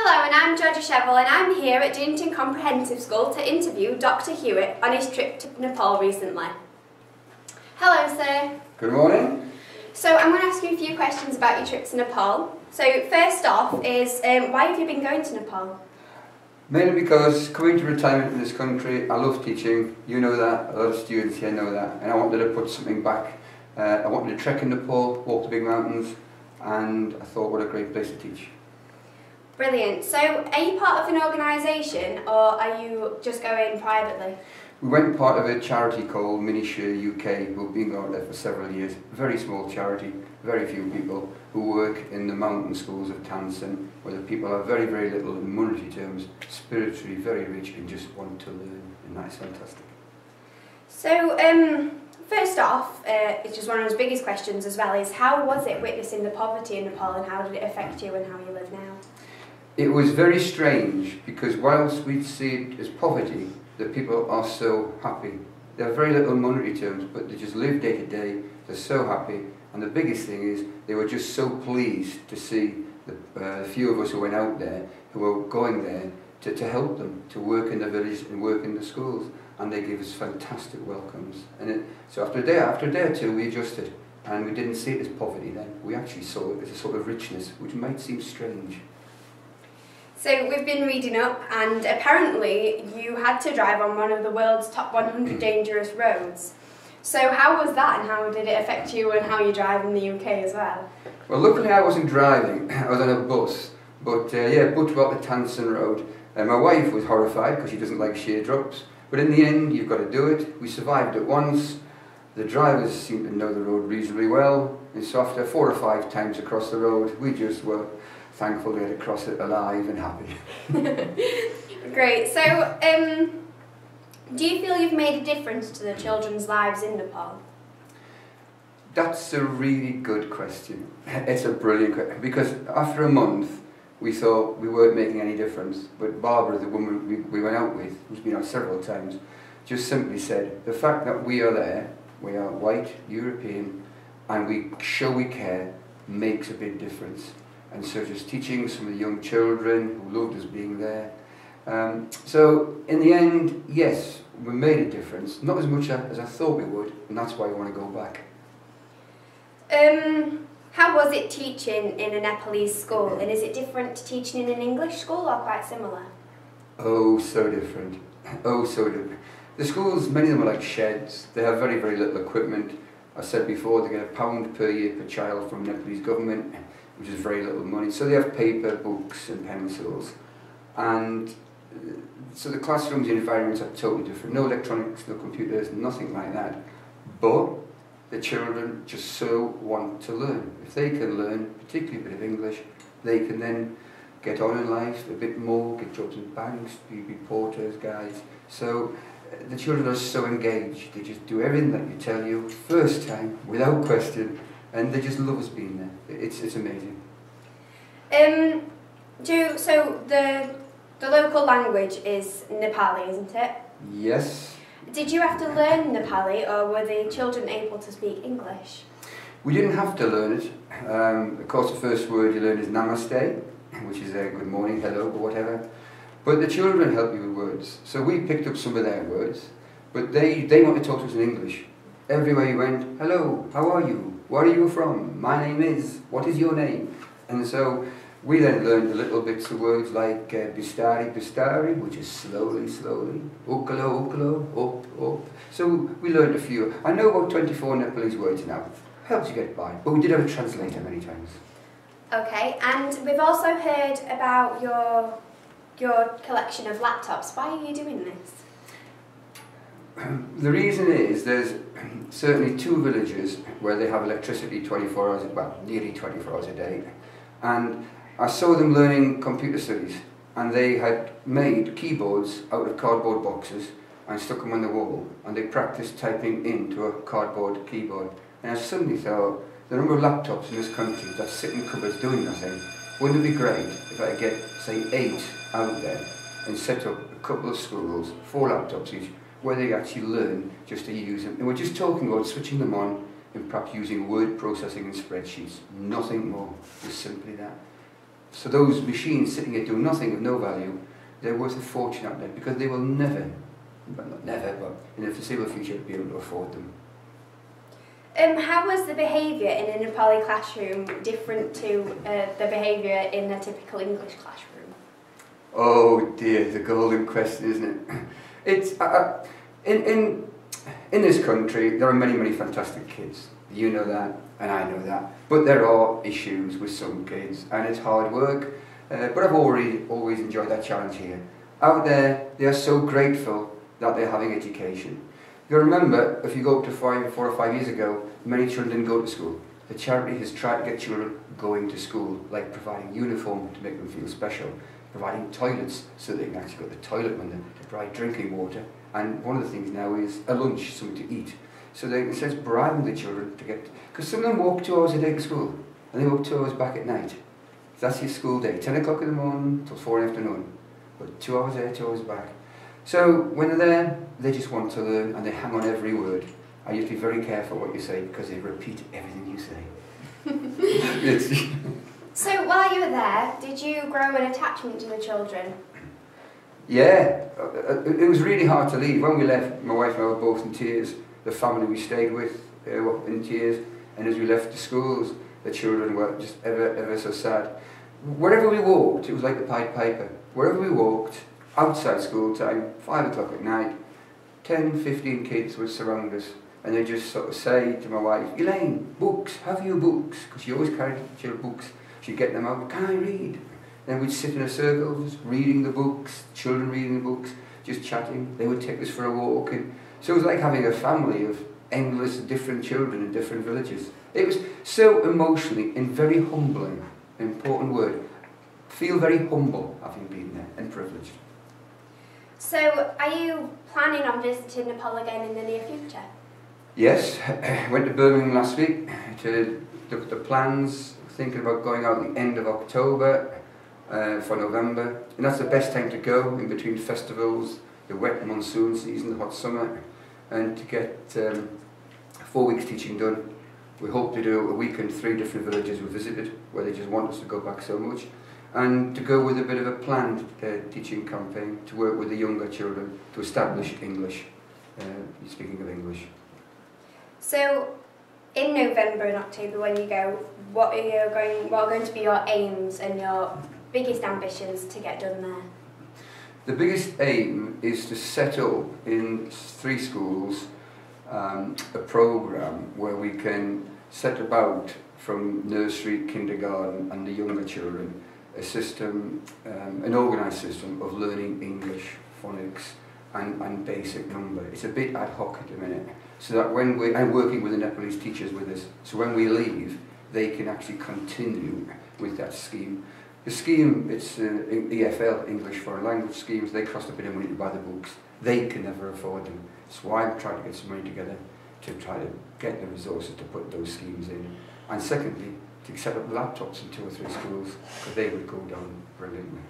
Hello, and I'm Georgia Chevel, and I'm here at Dunedin Comprehensive School to interview Dr Hewitt on his trip to Nepal recently. Hello, sir. Good morning. So I'm going to ask you a few questions about your trip to Nepal. So first off is, why have you been going to Nepal? Mainly because coming to retirement in this country, I love teaching. You know that, a lot of students here know that, and I wanted to put something back. I wanted to trek in Nepal, walk the big mountains, and I thought what a great place to teach. Brilliant. So are you part of an organisation, or are you just going privately? We went part of a charity called Minishare UK, who've been going there for several years. Very small charity, very few people, who work in the mountain schools of Tansen, where the people are very, very little in monetary terms, spiritually very rich and just want to learn, and that's fantastic. So, first off, it's just one of those biggest questions as well, is how was it witnessing the poverty in Nepal, and how did it affect you and how you live now? It was very strange, because whilst we'd see it as poverty, the people are so happy. They have very little monetary terms, but they just live day to day, they're so happy, and the biggest thing is they were just so pleased to see the few of us who went out there, who were going there to help them, to work in the village and work in the schools, and they gave us fantastic welcomes. And so after a day or two we adjusted, and we didn't see it as poverty then, we actually saw it as a sort of richness, which might seem strange. So we've been reading up, and apparently you had to drive on one of the world's top 100 dangerous roads. So how was that, and how did it affect you and how you drive in the UK as well? Well, luckily I wasn't driving, I was on a bus, but yeah, Butwell to Tansen Road. My wife was horrified because she doesn't like sheer drops, but in the end you've got to do it. We survived it once, the drivers seemed to know the road reasonably well, and so after 4 or 5 times across the road, we just were thankful to get across it alive and happy. Great. So, do you feel you've made a difference to the children's lives in Nepal? That's a really good question. It's a brilliant question, because after a month we thought we weren't making any difference, but Barbara, the woman we went out with, who's been out several times, just simply said, the fact that we are there, we are white, European, and we show we care, makes a big difference. And so just teaching some of the young children who loved us being there. So in the end, yes, we made a difference, not as much as I thought we would, and that's why I want to go back. How was it teaching in a Nepalese school, and is it different to teaching in an English school, or quite similar? Oh, so different. Oh, so different. The schools, many of them are like sheds. They have very, very little equipment. I said before, they get £1 per year per child from the Nepalese government, which is very little money. So they have paper, books and pencils. And so the classrooms and environments are totally different. No electronics, no computers, nothing like that. But the children just so want to learn. If they can learn, particularly a bit of English, they can then get on in life a bit more, get jobs in banks, be porters, guides. So the children are so engaged. They just do everything that you tell you, first time, without question. And they just love us being there. It's amazing. So the local language is Nepali, isn't it? Yes. Did you have to learn Nepali, or were the children able to speak English? We didn't have to learn it. Of course, the first word you learn is Namaste, which is good morning, hello, or whatever. But the children help you with words. So we picked up some of their words, but they want to talk to us in English. Everywhere you went, hello, how are you? Where are you from? My name is, what is your name? And so we then learned a little bits of words like bistari, bistari, which is slowly, slowly, ukalo, ukalo, up. So we learned a few. I know about 24 Nepalese words now. Helps you get by, but we did have a translator many times. Okay, and we've also heard about your collection of laptops. Why are you doing this? The reason is there's certainly 2 villages where they have electricity 24 hours, well, nearly 24 hours a day. And I saw them learning computer studies, and they had made keyboards out of cardboard boxes and stuck them on the wall, and they practiced typing into a cardboard keyboard. And I suddenly thought, the number of laptops in this country that sit in cupboards doing nothing, wouldn't it be great if I could get, say, 8 out there and set up a couple of schools, 4 laptops each, where they actually learn just to use them. And we're just talking about switching them on and perhaps using word processing and spreadsheets. Nothing more, just simply that. So those machines sitting here doing nothing of no value, they're worth a fortune out there because they will never, well not never, but in the foreseeable future be able to afford them. How was the behaviour in a Nepali classroom different to the behaviour in a typical English classroom? Oh dear, the golden question, isn't it? It's in this country there are many fantastic kids. You know that, and I know that. But there are issues with some kids, and it's hard work. But I've always enjoyed that challenge here. Out there, they are so grateful that they're having education. You remember, if you go up to 4 or 5 years ago, many children didn't go to school. The charity has tried to get children going to school, like providing uniform to make them feel special, providing toilets so they can actually go to the toilet when they provide drinking water, and one of the things now is a lunch, something to eat. So they, instead of bribing the children to get, because some of them walk 2 hours a day to school, and they walk 2 hours back at night. So that's your school day, 10 o'clock in the morning till 4 in the afternoon, but 2 hours there, 2 hours back. So when they're there, they just want to learn, and they hang on every word. I have to be very careful what you say, because they repeat everything you say. So while you were there, did you grow an attachment to the children? Yeah, it was really hard to leave. When we left, my wife and I were both in tears. The family we stayed with were in tears, and as we left the schools, the children were just ever so sad. Wherever we walked, it was like the Pied Piper. Wherever we walked, outside school time, 5 o'clock at night, 10, 15 kids would surround us, and they'd just sort of say to my wife, Elaine, books, have you books? Because she always carried books. She'd get them out, can I read? Then we'd sit in a circle, just reading the books, children reading the books, just chatting. They would take us for a walk. And so it was like having a family of endless different children in different villages. It was so emotionally and very humbling, an important word. Feel very humble having been there and privileged. So are you planning on visiting Nepal again in the near future? Yes, I went to Birmingham last week to look at the plans, thinking about going out at the end of October for November, and that's the best time to go in between festivals, the wet monsoon season, the hot summer, and to get 4 weeks teaching done. We hope to do a week in 3 different villages we visited, where they just want us to go back so much, and to go with a bit of a planned teaching campaign to work with the younger children to establish English, speaking of English. So, in November and October when you go, what are going to be your aims and your biggest ambitions to get done there? The biggest aim is to set up in 3 schools a programme where we can set about from nursery, kindergarten and the younger children a system, an organised system of learning English, phonics and basic number. It's a bit ad hoc at the minute, so that when I'm working with the Nepalese teachers with us, so when we leave they can actually continue with that scheme. The scheme, it's EFL, English Foreign Language schemes, they cost a bit of money to buy the books. They can never afford them. So I'm trying to get some money together to try to get the resources to put those schemes in. And secondly, to set up laptops in 2 or 3 schools, because they would go down brilliantly.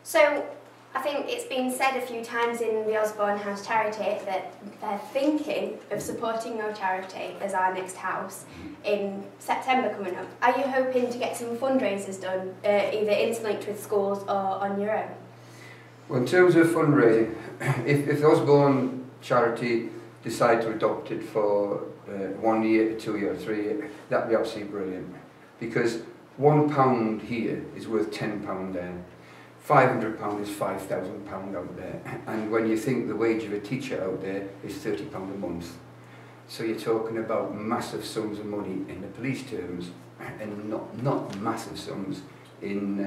So, I think it's been said a few times in the Osborne House charity that they're thinking of supporting your charity as our next house in September coming up. Are you hoping to get some fundraisers done, either interlinked with schools or on your own? Well, in terms of fundraising, if the Osborne charity decide to adopt it for 1 year, 2 year, 3 year, that'd be absolutely brilliant. Because £1 here is worth £10 there. £500 is £5,000 out there, and when you think the wage of a teacher out there is £30 a month, so you're talking about massive sums of money in the police terms, and not massive sums in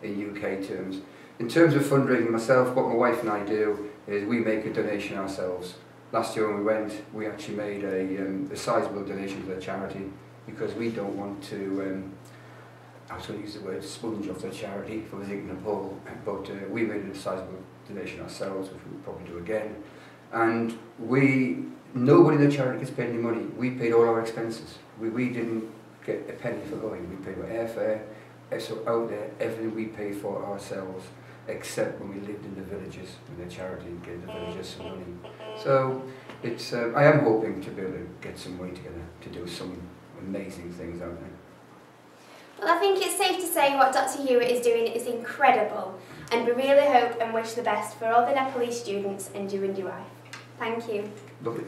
UK terms. In terms of fundraising myself, what my wife and I do is we make a donation ourselves. Last year when we went, we actually made a sizable donation to the charity because we don't want to. I was going to use the word sponge off the charity if I was in Nepal, but we made a sizable donation ourselves, which we'll probably do again. And nobody in the charity gets paid any money. We paid all our expenses. We didn't get a penny for going. We paid our airfare, so out there, everything we paid for ourselves, except when we lived in the villages, when the charity gave the villagers some money. So it's, I am hoping to be able to get some money together to do some amazing things out there. Well, I think it's safe to say what Dr Hewitt is doing is incredible, and we really hope and wish the best for all the Nepalese students and you and your wife. Thank you. Lovely.